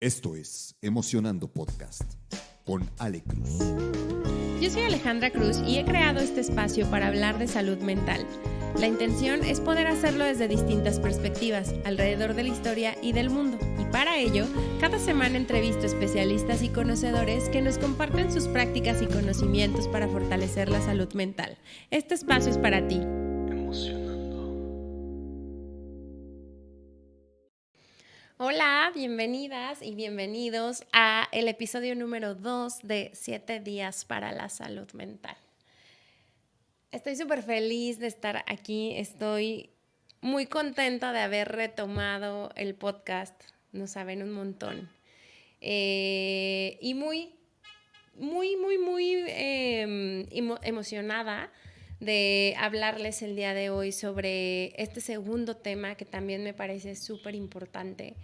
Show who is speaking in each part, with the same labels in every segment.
Speaker 1: Esto es Emocionando Podcast con Ale Cruz.
Speaker 2: Yo soy Alejandra Cruz y he creado este espacio para hablar de salud mental. La intención es poder hacerlo desde distintas perspectivas, alrededor de la historia y del mundo. Y para ello, cada semana entrevisto especialistas y conocedores que nos comparten sus prácticas y conocimientos para fortalecer la salud mental. Este espacio es para ti. Hola, bienvenidas y bienvenidos a el episodio número 2 de 7 días para la salud mental. Estoy súper feliz de estar aquí, estoy muy contenta de haber retomado el podcast, no saben, un montón. Y muy emocionada de hablarles el día de hoy sobre este segundo tema que también me parece súper importante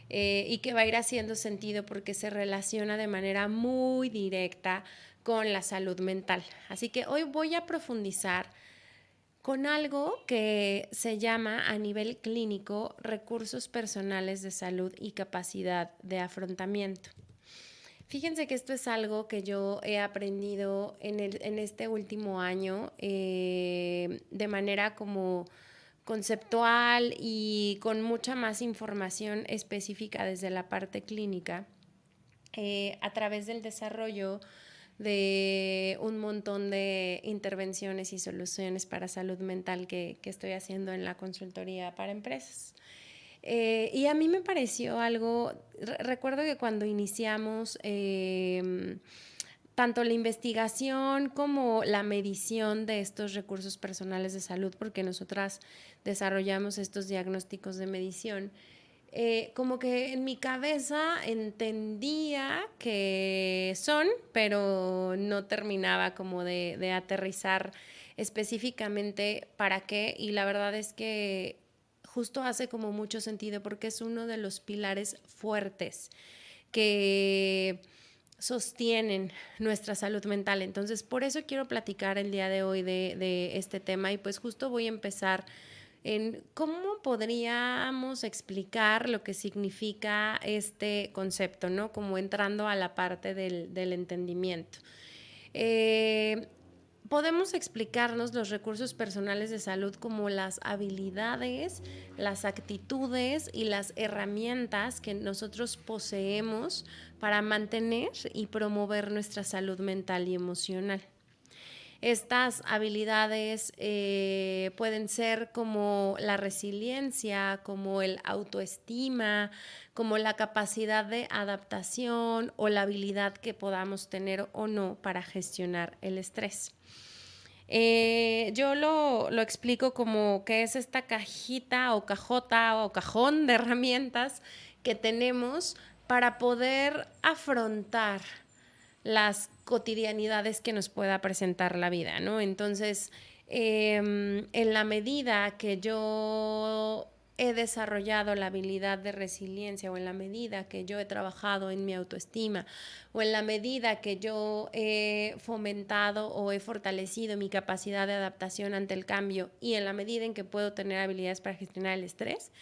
Speaker 2: y que va a ir haciendo sentido porque se relaciona de manera muy directa con la salud mental. Así que hoy voy a profundizar con algo que se llama a nivel clínico recursos personales de salud y capacidad de afrontamiento. Fíjense que esto es algo que yo he aprendido en este último año de manera como conceptual y con mucha más información específica desde la parte clínica a través del desarrollo de un montón de intervenciones y soluciones para salud mental que estoy haciendo en la consultoría para empresas. Y a mí me pareció algo, recuerdo que cuando iniciamos tanto la investigación como la medición de estos recursos personales de salud, porque nosotras desarrollamos estos diagnósticos de medición, como que en mi cabeza entendía que son, pero no terminaba como de aterrizar específicamente para qué, y la verdad es que justo hace como mucho sentido porque es uno de los pilares fuertes que sostienen nuestra salud mental. Entonces, por eso quiero platicar el día de hoy de este tema y pues justo voy a empezar en cómo podríamos explicar lo que significa este concepto, ¿no? Como entrando a la parte del entendimiento. Podemos explicarnos los recursos personales de salud como las habilidades, las actitudes y las herramientas que nosotros poseemos para mantener y promover nuestra salud mental y emocional. Estas habilidades pueden ser como la resiliencia, como el autoestima, como la capacidad de adaptación o la habilidad que podamos tener o no para gestionar el estrés. Yo lo explico como que es esta cajita o cajota o cajón de herramientas que tenemos para poder afrontar las cotidianidades que nos pueda presentar la vida, ¿no? Entonces, en la medida que yo he desarrollado la habilidad de resiliencia o en la medida que yo he trabajado en mi autoestima o en la medida que yo he fomentado o he fortalecido mi capacidad de adaptación ante el cambio y en la medida en que puedo tener habilidades para gestionar el estrés,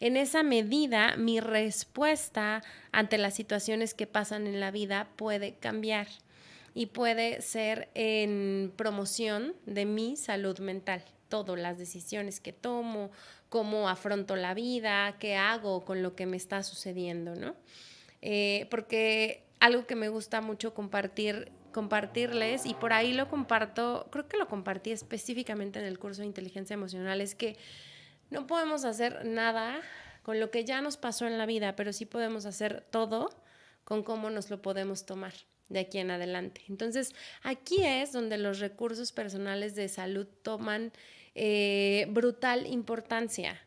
Speaker 2: en esa medida mi respuesta ante las situaciones que pasan en la vida puede cambiar y puede ser en promoción de mi salud mental. Todas las decisiones que tomo, cómo afronto la vida, qué hago con lo que me está sucediendo, ¿no? Porque algo que me gusta mucho compartirles, y por ahí lo comparto, creo que lo compartí específicamente en el curso de inteligencia emocional, es que no podemos hacer nada con lo que ya nos pasó en la vida, pero sí podemos hacer todo con cómo nos lo podemos tomar de aquí en adelante. Entonces, aquí es donde los recursos personales de salud toman brutal importancia,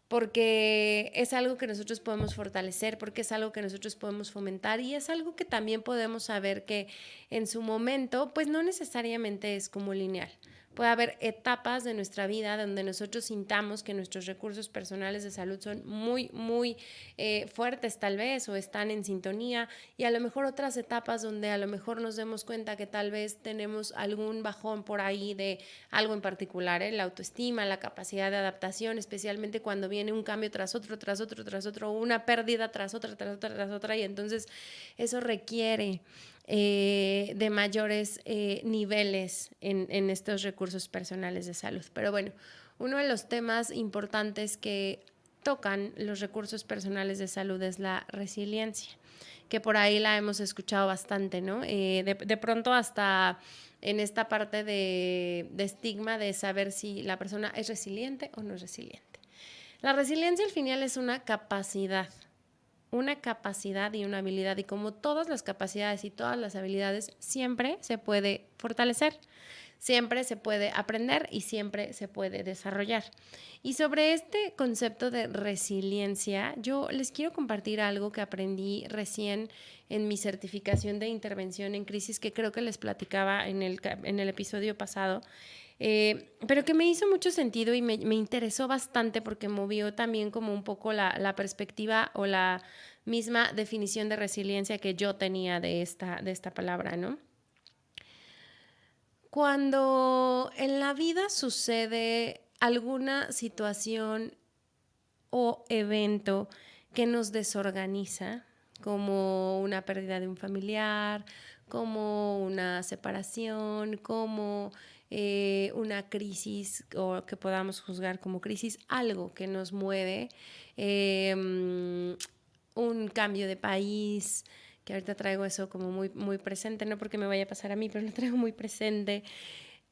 Speaker 2: porque es algo que nosotros podemos fortalecer, porque es algo que nosotros podemos fomentar y es algo que también podemos saber que en su momento, pues no necesariamente es como lineal, puede haber etapas de nuestra vida donde nosotros sintamos que nuestros recursos personales de salud son muy, muy fuertes tal vez, o están en sintonía, y a lo mejor otras etapas donde a lo mejor nos demos cuenta que tal vez tenemos algún bajón por ahí de algo en particular, la autoestima, la capacidad de adaptación, especialmente cuando viene un cambio tras otro, tras otro, tras otro, una pérdida tras otra, tras otra, tras otra, y entonces eso requiere de mayores niveles en estos recursos personales de salud. Pero bueno, uno de los temas importantes que tocan los recursos personales de salud es la resiliencia, que por ahí la hemos escuchado bastante, ¿no? De pronto hasta en esta parte de estigma de saber si la persona es resiliente o no es resiliente. La resiliencia al final es una capacidad y una habilidad, y como todas las capacidades y todas las habilidades, siempre se puede fortalecer, siempre se puede aprender y siempre se puede desarrollar. Y sobre este concepto de resiliencia, yo les quiero compartir algo que aprendí recién en mi certificación de intervención en crisis, que creo que les platicaba en el episodio pasado. Pero que me hizo mucho sentido y me interesó bastante, porque movió también como un poco la perspectiva o la misma definición de resiliencia que yo tenía de esta palabra, ¿no? Cuando en la vida sucede alguna situación o evento que nos desorganiza, como una pérdida de un familiar, como una separación, como una crisis, o que podamos juzgar como crisis, algo que nos mueve, un cambio de país, que ahorita traigo eso como muy, muy presente, no porque me vaya a pasar a mí, pero lo traigo muy presente.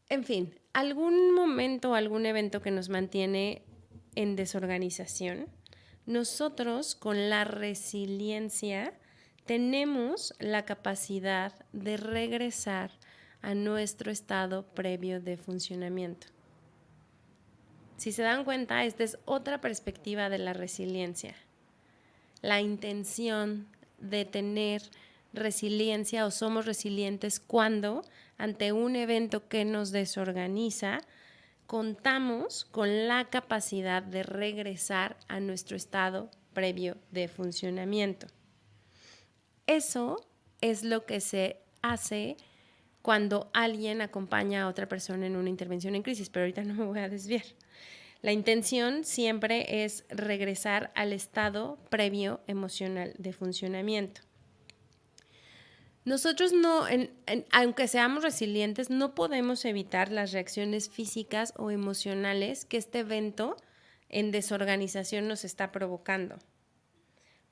Speaker 2: En fin, algún momento, algún evento que nos mantiene en desorganización, nosotros con la resiliencia tenemos la capacidad de regresar a nuestro estado previo de funcionamiento. Si se dan cuenta, esta es otra perspectiva de la resiliencia. La intención de tener resiliencia, o somos resilientes cuando ante un evento que nos desorganiza, contamos con la capacidad de regresar a nuestro estado previo de funcionamiento. Eso es lo que se hace cuando alguien acompaña a otra persona en una intervención en crisis, pero ahorita no me voy a desviar. La intención siempre es regresar al estado previo emocional de funcionamiento. Nosotros aunque seamos resilientes, no podemos evitar las reacciones físicas o emocionales que este evento en desorganización nos está provocando.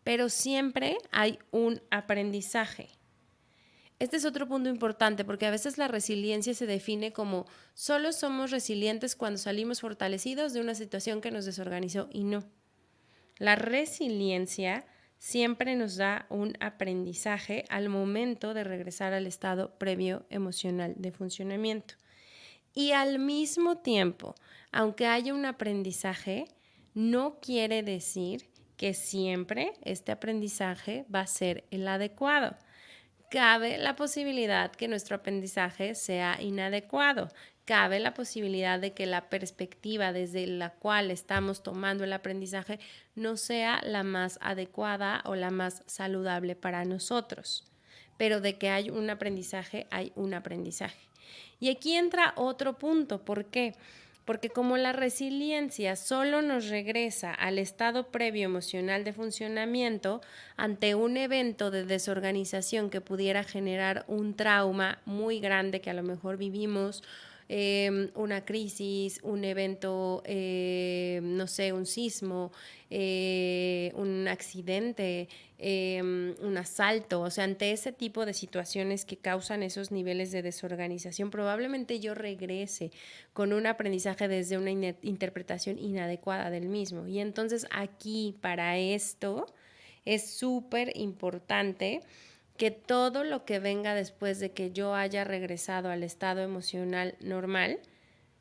Speaker 2: Pero siempre hay un aprendizaje. Este es otro punto importante, porque a veces la resiliencia se define como solo somos resilientes cuando salimos fortalecidos de una situación que nos desorganizó, y no. La resiliencia siempre nos da un aprendizaje al momento de regresar al estado previo emocional de funcionamiento. Y al mismo tiempo, aunque haya un aprendizaje, no quiere decir que siempre este aprendizaje va a ser el adecuado. Cabe la posibilidad que nuestro aprendizaje sea inadecuado. Cabe la posibilidad de que la perspectiva desde la cual estamos tomando el aprendizaje no sea la más adecuada o la más saludable para nosotros. Pero de que hay un aprendizaje, hay un aprendizaje. Y aquí entra otro punto. ¿Por qué? Porque como la resiliencia solo nos regresa al estado previo emocional de funcionamiento ante un evento de desorganización que pudiera generar un trauma muy grande que a lo mejor vivimos, una crisis, un evento, no sé, un sismo, un accidente, un asalto, o sea, ante ese tipo de situaciones que causan esos niveles de desorganización, probablemente yo regrese con un aprendizaje desde una interpretación inadecuada del mismo. Y entonces aquí, para esto, es súper importante que todo lo que venga después de que yo haya regresado al estado emocional normal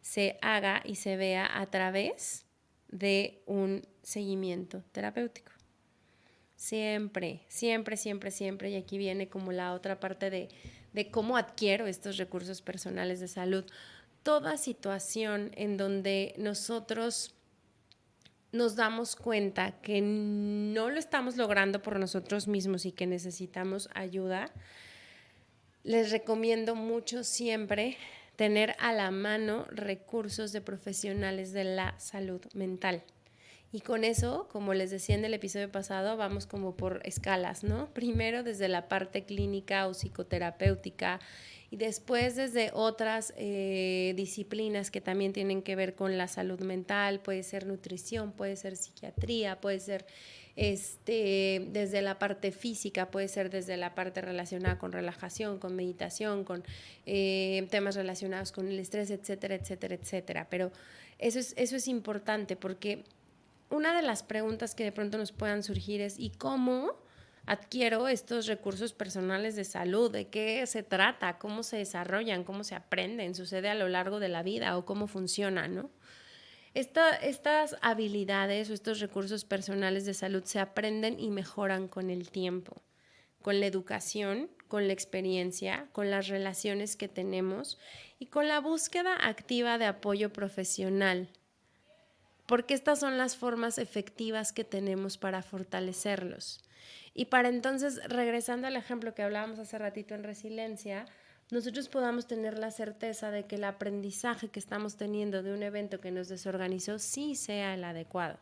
Speaker 2: se haga y se vea a través de un seguimiento terapéutico. Siempre, siempre, siempre, siempre, y aquí viene como la otra parte de cómo adquiero estos recursos personales de salud. toda situación en donde nosotros nos damos cuenta que no lo estamos logrando por nosotros mismos y que necesitamos ayuda, les recomiendo mucho siempre tener a la mano recursos de profesionales de la salud mental. Y con eso, como les decía en el episodio pasado, vamos como por escalas, ¿no? Primero desde la parte clínica o psicoterapéutica y después desde otras disciplinas que también tienen que ver con la salud mental. Puede ser nutrición, puede ser psiquiatría, puede ser desde la parte física, puede ser desde la parte relacionada con relajación, con meditación, con temas relacionados con el estrés, etcétera, etcétera, etcétera. Pero eso es importante porque una de las preguntas que de pronto nos puedan surgir es ¿y cómo adquiero estos recursos personales de salud? ¿De qué se trata? ¿Cómo se desarrollan? ¿Cómo se aprenden? ¿Sucede a lo largo de la vida? ¿O cómo funciona, no? Estas habilidades o estos recursos personales de salud se aprenden y mejoran con el tiempo, con la educación, con la experiencia, con las relaciones que tenemos y con la búsqueda activa de apoyo profesional. Porque estas son las formas efectivas que tenemos para fortalecerlos. Y para entonces, regresando al ejemplo que hablábamos hace ratito en resiliencia, nosotros podamos tener la certeza de que el aprendizaje que estamos teniendo de un evento que nos desorganizó sí sea el adecuado,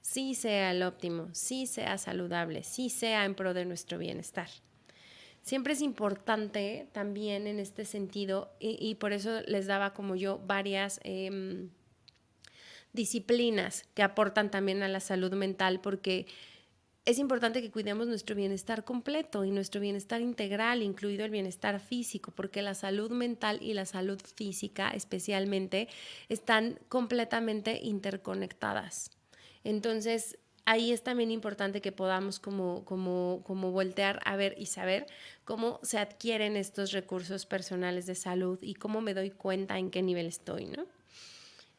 Speaker 2: sí sea el óptimo, sí sea saludable, sí sea en pro de nuestro bienestar. Siempre es importante también en este sentido, y por eso les daba como yo varias disciplinas que aportan también a la salud mental, porque es importante que cuidemos nuestro bienestar completo y nuestro bienestar integral, incluido el bienestar físico, porque la salud mental y la salud física especialmente están completamente interconectadas. Entonces, ahí es también importante que podamos como voltear a ver y saber cómo se adquieren estos recursos personales de salud y cómo me doy cuenta en qué nivel estoy, ¿no?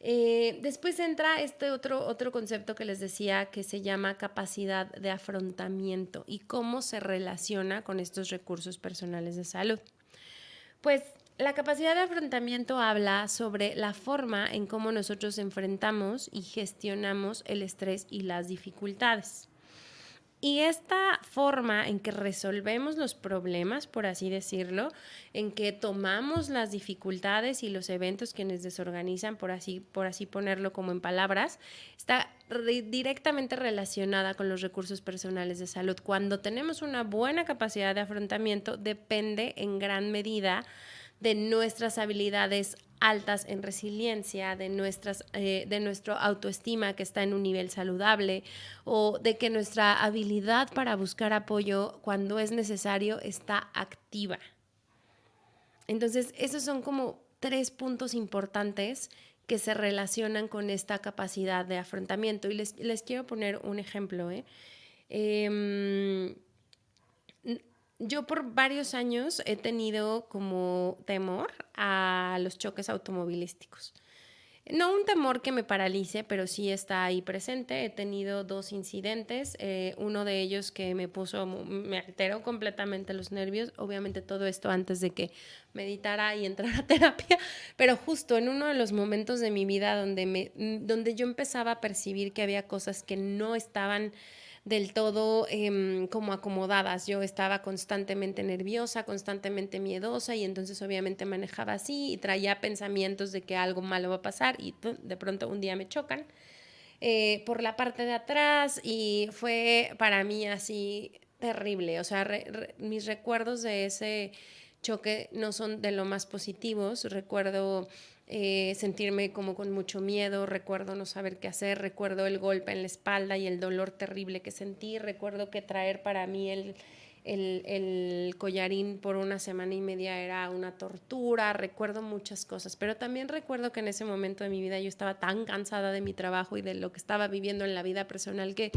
Speaker 2: Después entra otro concepto que les decía que se llama capacidad de afrontamiento y cómo se relaciona con estos recursos personales de salud. Pues la capacidad de afrontamiento habla sobre la forma en cómo nosotros enfrentamos y gestionamos el estrés y las dificultades. Y esta forma en que resolvemos los problemas, por así decirlo, en que tomamos las dificultades y los eventos que nos desorganizan, por así ponerlo como en palabras, está directamente relacionada con los recursos personales de salud. Cuando tenemos una buena capacidad de afrontamiento, depende en gran medida de nuestras habilidades altas en resiliencia, de nuestra autoestima que está en un nivel saludable o de que nuestra habilidad para buscar apoyo cuando es necesario está activa. Entonces, esos son como 3 puntos importantes que se relacionan con esta capacidad de afrontamiento. Y les quiero poner un ejemplo. Yo por varios años he tenido como temor a los choques automovilísticos. No un temor que me paralice, pero sí está ahí presente. He tenido 2 incidentes, uno de ellos que me alteró completamente los nervios. Obviamente todo esto antes de que meditara y entrara a terapia, pero justo en uno de los momentos de mi vida donde yo empezaba a percibir que había cosas que no estaban del todo como acomodadas. Yo estaba constantemente nerviosa, constantemente miedosa y entonces obviamente manejaba así y traía pensamientos de que algo malo va a pasar y de pronto un día me chocan por la parte de atrás y fue para mí así terrible. O sea, mis recuerdos de ese choque no son de lo más positivos. Recuerdo sentirme como con mucho miedo, recuerdo no saber qué hacer, recuerdo el golpe en la espalda y el dolor terrible que sentí, recuerdo que traer para mí el collarín por 1 semana y media era una tortura, recuerdo muchas cosas, pero también recuerdo que en ese momento de mi vida yo estaba tan cansada de mi trabajo y de lo que estaba viviendo en la vida personal que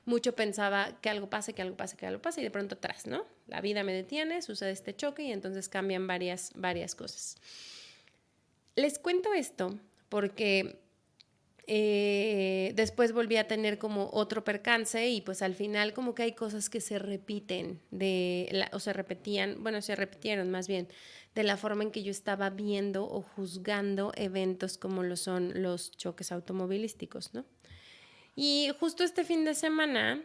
Speaker 2: mucho pensaba que algo pase, que algo pase, que algo pase y de pronto atrás, ¿no? La vida me detiene, sucede este choque y entonces cambian varias cosas. Les cuento esto porque Después volví a tener como otro percance y pues al final como que hay cosas que se repiten o se repetían, bueno, se repitieron más bien de la forma en que yo estaba viendo o juzgando eventos como lo son los choques automovilísticos, ¿no? Y justo este fin de semana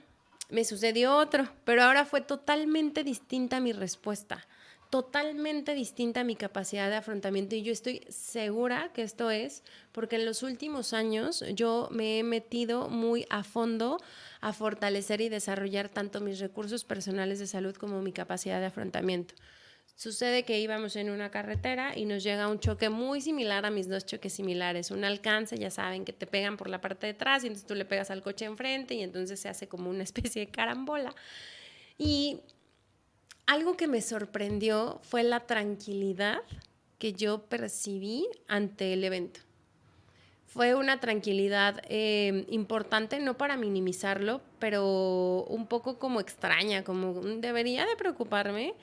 Speaker 2: me sucedió otro, pero ahora fue totalmente distinta mi respuesta, totalmente distinta mi capacidad de afrontamiento y yo estoy segura que esto es porque en los últimos años yo me he metido muy a fondo a fortalecer y desarrollar tanto mis recursos personales de salud como mi capacidad de afrontamiento. Sucede que íbamos en una carretera y nos llega un choque muy similar a mis dos choques similares. Un alcance, ya saben, que te pegan por la parte de atrás y entonces tú le pegas al coche enfrente y entonces se hace como una especie de carambola. Y algo que me sorprendió fue la tranquilidad que yo percibí ante el evento. Fue una tranquilidad importante, no para minimizarlo, pero un poco como extraña, como debería de preocuparme.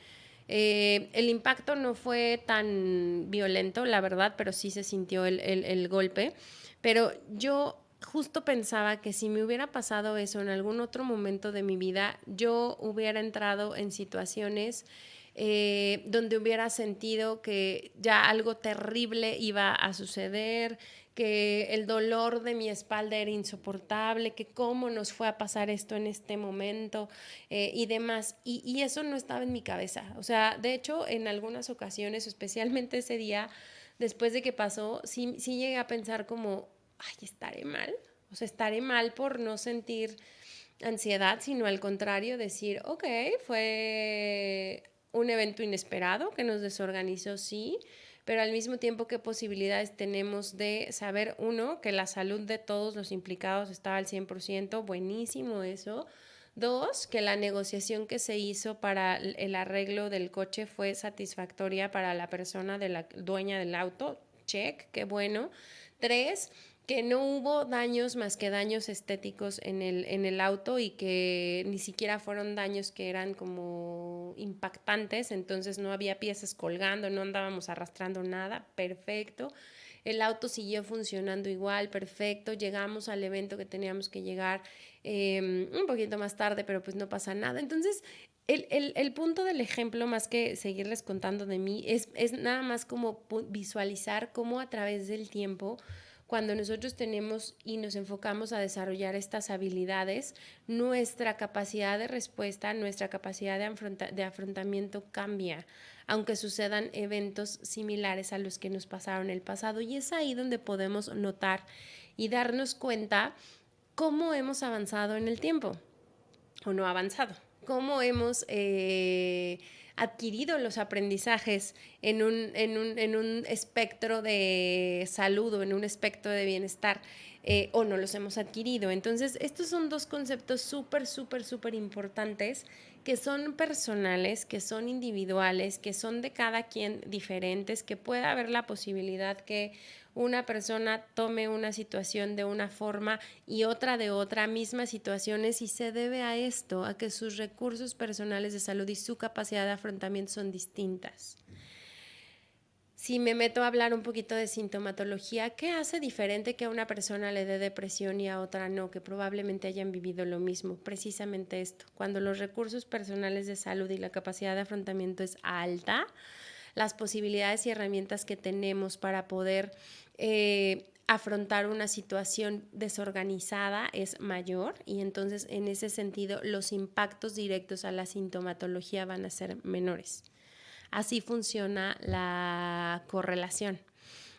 Speaker 2: El impacto no fue tan violento, la verdad, pero sí se sintió el golpe. Pero yo justo pensaba que si me hubiera pasado eso en algún otro momento de mi vida, yo hubiera entrado en situaciones donde hubiera sentido que ya algo terrible iba a suceder, que el dolor de mi espalda era insoportable, que cómo nos fue a pasar esto en este momento y demás. Y eso no estaba en mi cabeza. O sea, de hecho, en algunas ocasiones, especialmente ese día, después de que pasó, sí llegué a pensar como, ay, estaré mal. O sea, estaré mal por no sentir ansiedad, sino al contrario, decir, ok, fue un evento inesperado que nos desorganizó, sí, pero al mismo tiempo, ¿qué posibilidades tenemos de saber, uno, que la salud de todos los implicados estaba al 100%, buenísimo eso? Dos, que la negociación que se hizo para el arreglo del coche fue satisfactoria para la persona de la dueña del auto, check, qué bueno. Tres, que no hubo daños más que daños estéticos en el auto y que ni siquiera fueron daños que eran como impactantes, entonces no había piezas colgando, no andábamos arrastrando nada, perfecto. El auto siguió funcionando igual, perfecto. Llegamos al evento que teníamos que llegar un poquito más tarde, pero pues no pasa nada. Entonces, el punto del ejemplo, más que seguirles contando de mí, es nada más como visualizar cómo a través del tiempo, cuando nosotros tenemos y nos enfocamos a desarrollar estas habilidades, nuestra capacidad de respuesta, nuestra capacidad de afrontamiento cambia, aunque sucedan eventos similares a los que nos pasaron en el pasado. Y es ahí donde podemos notar y darnos cuenta cómo hemos avanzado en el tiempo o no avanzado, cómo hemos adquirido los aprendizajes en un espectro de salud o en un espectro de bienestar o no los hemos adquirido. Entonces, estos son dos conceptos súper importantes que son personales, que son individuales, que son de cada quien diferentes, que puede haber la posibilidad que una persona tome una situación de una forma y otra de otra, mismas situaciones, y se debe a esto, a que sus recursos personales de salud y su capacidad de afrontamiento son distintas. Si me meto a hablar un poquito de sintomatología, ¿qué hace diferente que a una persona le dé depresión y a otra no? Que probablemente hayan vivido lo mismo. Precisamente esto. Cuando los recursos personales de salud y la capacidad de afrontamiento es alta, las posibilidades y herramientas que tenemos para poder afrontar una situación desorganizada es mayor, y entonces en ese sentido los impactos directos a la sintomatología van a ser menores. Así funciona la correlación.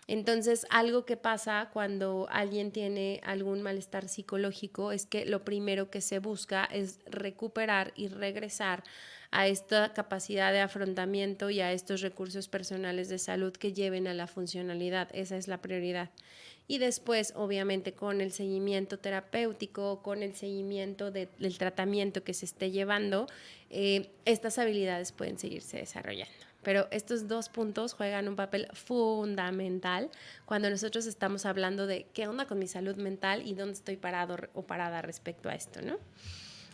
Speaker 2: Entonces, algo que pasa cuando alguien tiene algún malestar psicológico es que lo primero que se busca es recuperar y regresar a esta capacidad de afrontamiento y a estos recursos personales de salud que lleven a la funcionalidad. Esa es la prioridad. Y después, obviamente, con el seguimiento terapéutico, con el seguimiento del tratamiento que se esté llevando, estas habilidades pueden seguirse desarrollando. Pero estos dos puntos juegan un papel fundamental cuando nosotros estamos hablando de qué onda con mi salud mental y dónde estoy parado o parada respecto a esto, ¿no?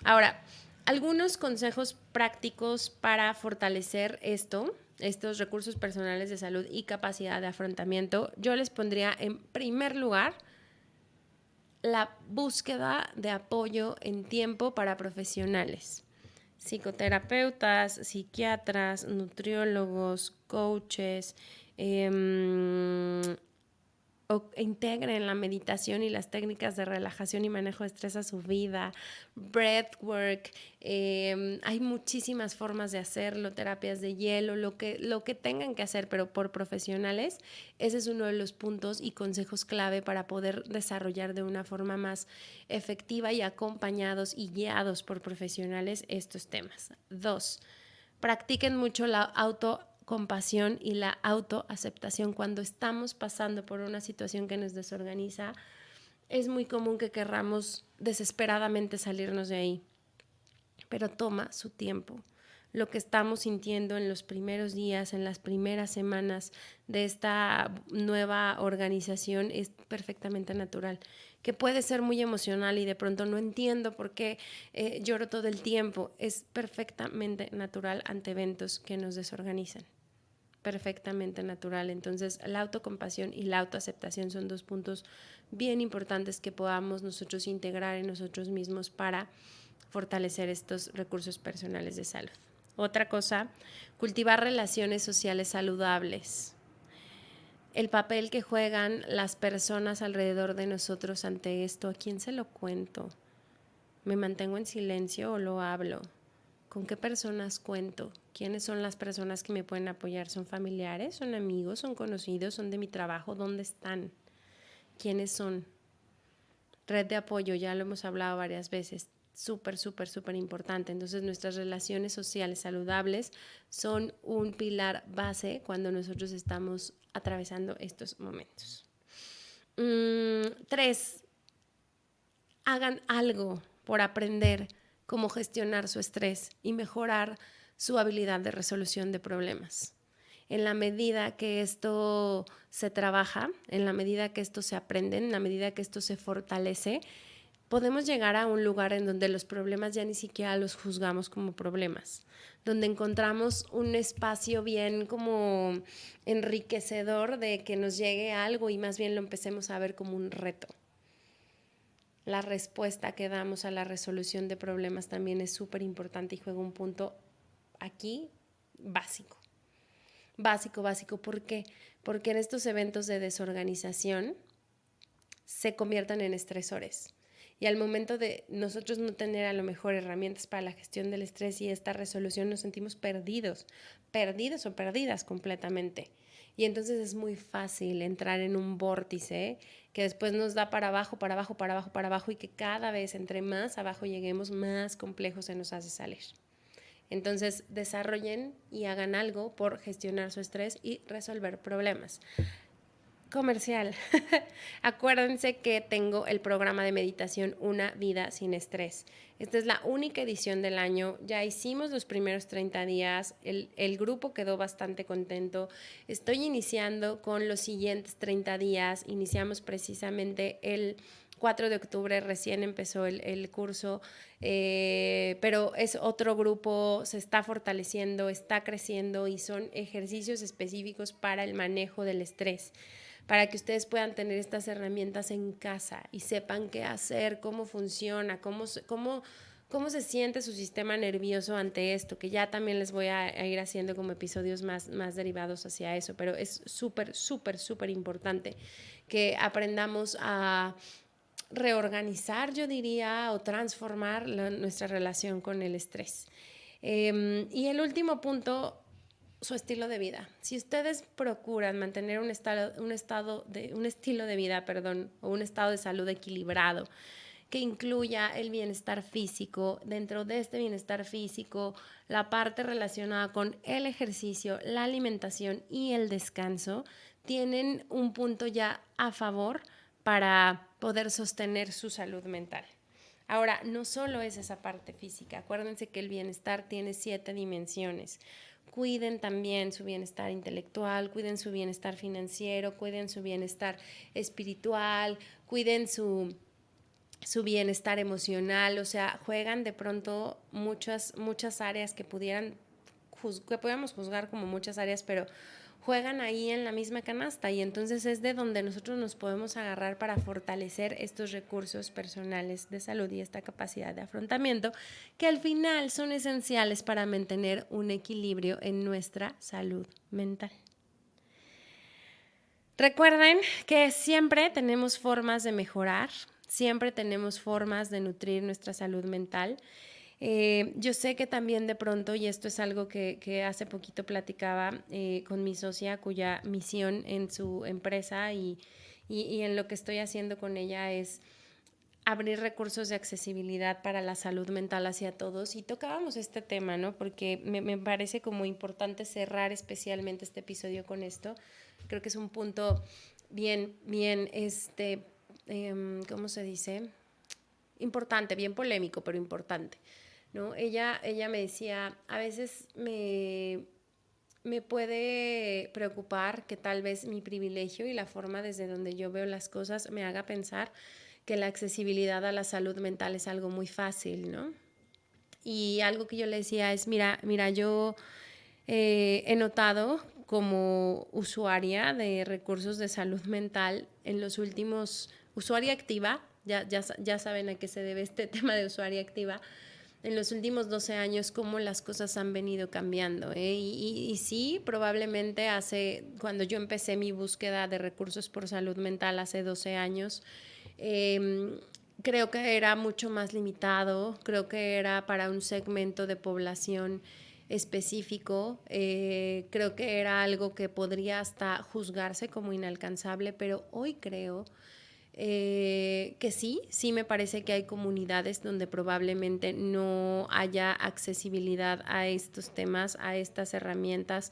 Speaker 2: Ahora, algunos consejos prácticos para fortalecer estos recursos personales de salud y capacidad de afrontamiento. Yo les pondría en primer lugar la búsqueda de apoyo en tiempo para profesionales, psicoterapeutas, psiquiatras, nutriólogos, coaches, o integren la meditación y las técnicas de relajación y manejo de estrés a su vida, breathwork, hay muchísimas formas de hacerlo, terapias de hielo, lo que tengan que hacer, pero por profesionales. Ese es uno de los puntos y consejos clave para poder desarrollar de una forma más efectiva y acompañados y guiados por profesionales estos temas. 2, practiquen mucho la autocompasión y la autoaceptación. Cuando estamos pasando por una situación que nos desorganiza, es muy común que querramos desesperadamente salirnos de ahí, pero toma su tiempo. Lo que estamos sintiendo en los primeros días, en las primeras semanas de esta nueva organización es perfectamente natural, que puede ser muy emocional y de pronto no entiendo por qué lloro todo el tiempo. Es perfectamente natural ante eventos que nos desorganizan. Perfectamente natural. Entonces, la autocompasión y la autoaceptación son 2 puntos bien importantes que podamos nosotros integrar en nosotros mismos para fortalecer estos recursos personales de salud. Otra cosa, cultivar relaciones sociales saludables. El papel que juegan las personas alrededor de nosotros ante esto, ¿a quién se lo cuento? ¿Me mantengo en silencio o lo hablo? ¿Con qué personas cuento? ¿Quiénes son las personas que me pueden apoyar? ¿Son familiares? ¿Son amigos? ¿Son conocidos? ¿Son de mi trabajo? ¿Dónde están? ¿Quiénes son? Red de apoyo, ya lo hemos hablado varias veces. Súper, súper, súper importante. Entonces, nuestras relaciones sociales saludables son un pilar base cuando nosotros estamos atravesando estos momentos. 3, hagan algo por aprender cómo gestionar su estrés y mejorar su habilidad de resolución de problemas. En la medida que esto se trabaja, en la medida que esto se aprende, en la medida que esto se fortalece, podemos llegar a un lugar en donde los problemas ya ni siquiera los juzgamos como problemas, donde encontramos un espacio bien como enriquecedor de que nos llegue algo y más bien lo empecemos a ver como un reto. La respuesta que damos a la resolución de problemas también es súper importante y juega un punto aquí básico. Básico. ¿Por qué? Porque en estos eventos de desorganización se convierten en estresores. Y al momento de nosotros no tener a lo mejor herramientas para la gestión del estrés y esta resolución, nos sentimos perdidos o perdidas completamente. Y entonces es muy fácil entrar en un vórtice que después nos da para abajo y que cada vez entre más abajo lleguemos, más complejo se nos hace salir. Entonces, desarrollen y hagan algo por gestionar su estrés y resolver problemas. Comercial. Acuérdense que tengo el programa de meditación Una vida sin estrés. Esta es la única edición del año. Ya hicimos los primeros 30 días. El grupo quedó bastante contento. Estoy iniciando con los siguientes 30 días. Iniciamos precisamente el 4 de octubre, recién empezó el curso, pero es otro grupo, se está fortaleciendo, está creciendo y son ejercicios específicos para el manejo del estrés, para que ustedes puedan tener estas herramientas en casa y sepan qué hacer, cómo funciona, cómo se siente su sistema nervioso ante esto, que ya también les voy a ir haciendo como episodios más derivados hacia eso, pero es súper, súper, súper importante que aprendamos a reorganizar, yo diría, o transformar nuestra relación con el estrés. Y el último punto, su estilo de vida. Si ustedes procuran mantener un estilo de vida, o un estado de salud equilibrado, que incluya el bienestar físico, dentro de este bienestar físico, la parte relacionada con el ejercicio, la alimentación y el descanso, tienen un punto ya a favor para poder sostener su salud mental. Ahora, no solo es esa parte física, acuérdense que el bienestar tiene 7 dimensiones. Cuiden también su bienestar intelectual, cuiden su bienestar financiero, cuiden su bienestar espiritual, cuiden su bienestar emocional, o sea, juegan de pronto muchas áreas que pudiéramos juzgar como muchas áreas, pero juegan ahí en la misma canasta y entonces es de donde nosotros nos podemos agarrar para fortalecer estos recursos personales de salud y esta capacidad de afrontamiento que al final son esenciales para mantener un equilibrio en nuestra salud mental. Recuerden que siempre tenemos formas de mejorar, siempre tenemos formas de nutrir nuestra salud mental. Yo sé que también de pronto, y esto es algo que hace poquito platicaba con mi socia, cuya misión en su empresa y en lo que estoy haciendo con ella es abrir recursos de accesibilidad para la salud mental hacia todos, y tocábamos este tema, ¿no? Porque me parece como importante cerrar especialmente este episodio con esto. Creo que es un punto bien, ¿cómo se dice? Importante, bien polémico, pero importante, ¿no? Ella me decía, a veces me puede preocupar que tal vez mi privilegio y la forma desde donde yo veo las cosas me haga pensar que la accesibilidad a la salud mental es algo muy fácil, ¿no? Y algo que yo le decía es, mira, yo he notado como usuaria de recursos de salud mental en los últimos, usuaria activa, ya saben a qué se debe este tema de usuaria activa, en los últimos 12 años cómo las cosas han venido cambiando. Y sí, probablemente cuando yo empecé mi búsqueda de recursos por salud mental hace 12 años, creo que era mucho más limitado, creo que era para un segmento de población específico, creo que era algo que podría hasta juzgarse como inalcanzable, pero hoy creo que sí me parece que hay comunidades donde probablemente no haya accesibilidad a estos temas, a estas herramientas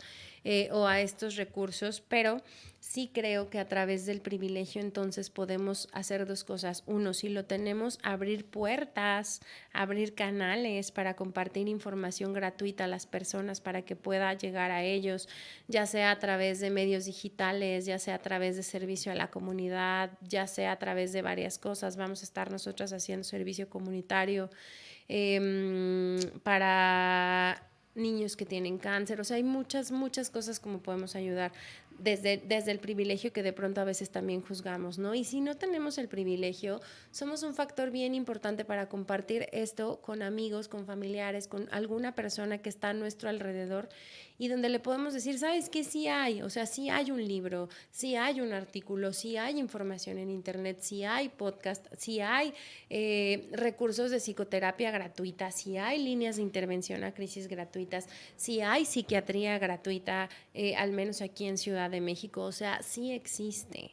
Speaker 2: o a estos recursos, pero sí creo que a través del privilegio entonces podemos hacer dos cosas. Uno, si lo tenemos, abrir puertas, abrir canales para compartir información gratuita a las personas para que pueda llegar a ellos, ya sea a través de medios digitales, ya sea a través de servicio a la comunidad, ya sea a través de varias cosas. Vamos a estar nosotras haciendo servicio comunitario para niños que tienen cáncer. O sea, hay muchas cosas como podemos ayudar desde el privilegio que de pronto a veces también juzgamos, ¿no? Y si no tenemos el privilegio, somos un factor bien importante para compartir esto con amigos, con familiares, con alguna persona que está a nuestro alrededor y donde le podemos decir, ¿sabes qué? Sí hay, o sea, sí hay un libro, sí hay un artículo, sí hay información en internet, sí hay podcast, sí hay recursos de psicoterapia gratuita, sí hay líneas de intervención a crisis gratuitas, sí hay psiquiatría gratuita, al menos aquí en Ciudad de México, o sea, sí existe.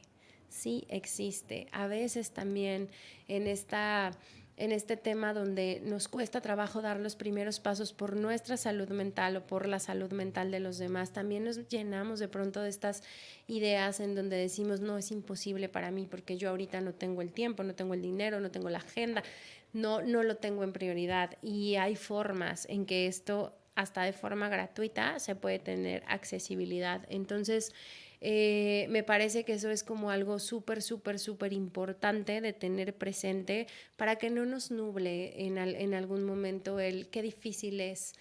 Speaker 2: Sí existe. A veces también en este tema donde nos cuesta trabajo dar los primeros pasos por nuestra salud mental o por la salud mental de los demás, también nos llenamos de pronto de estas ideas en donde decimos, no, es imposible para mí porque yo ahorita no tengo el tiempo, no tengo el dinero, no tengo la agenda, no lo tengo en prioridad. Y hay formas en que esto, hasta de forma gratuita, se puede tener accesibilidad. Entonces, me parece que eso es como algo súper importante de tener presente para que no nos nuble en algún momento el qué difícil es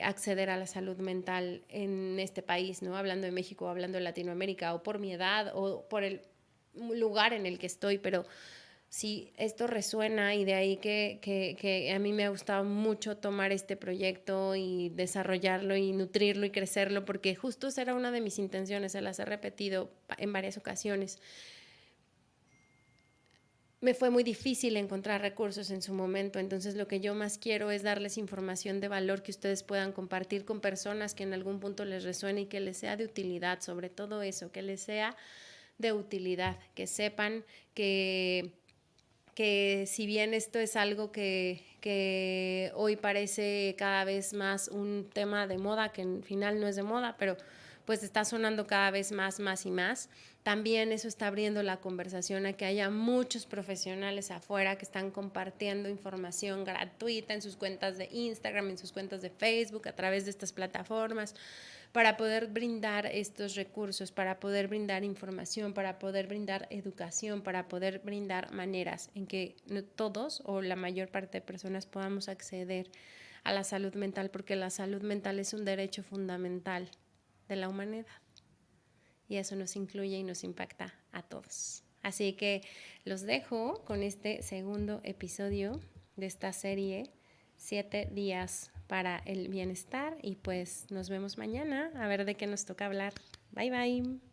Speaker 2: acceder a la salud mental en este país, ¿no? Hablando de México, hablando de Latinoamérica, o por mi edad, o por el lugar en el que estoy, pero sí, esto resuena y de ahí que a mí me ha gustado mucho tomar este proyecto y desarrollarlo y nutrirlo y crecerlo, porque justo esa era una de mis intenciones, se las he repetido en varias ocasiones. Me fue muy difícil encontrar recursos en su momento, entonces lo que yo más quiero es darles información de valor que ustedes puedan compartir con personas que en algún punto les resuene y que les sea de utilidad, sobre todo eso, que les sea de utilidad, que sepan que si bien esto es algo que hoy parece cada vez más un tema de moda, que al final no es de moda, pero pues está sonando cada vez más y más, también eso está abriendo la conversación a que haya muchos profesionales afuera que están compartiendo información gratuita en sus cuentas de Instagram, en sus cuentas de Facebook, a través de estas plataformas, para poder brindar estos recursos, para poder brindar información, para poder brindar educación, para poder brindar maneras en que todos o la mayor parte de personas podamos acceder a la salud mental, porque la salud mental es un derecho fundamental de la humanidad. y eso nos incluye y nos impacta a todos. Así que los dejo con este segundo episodio de esta serie, 7 días para el bienestar, y pues nos vemos mañana a ver de qué nos toca hablar. Bye bye.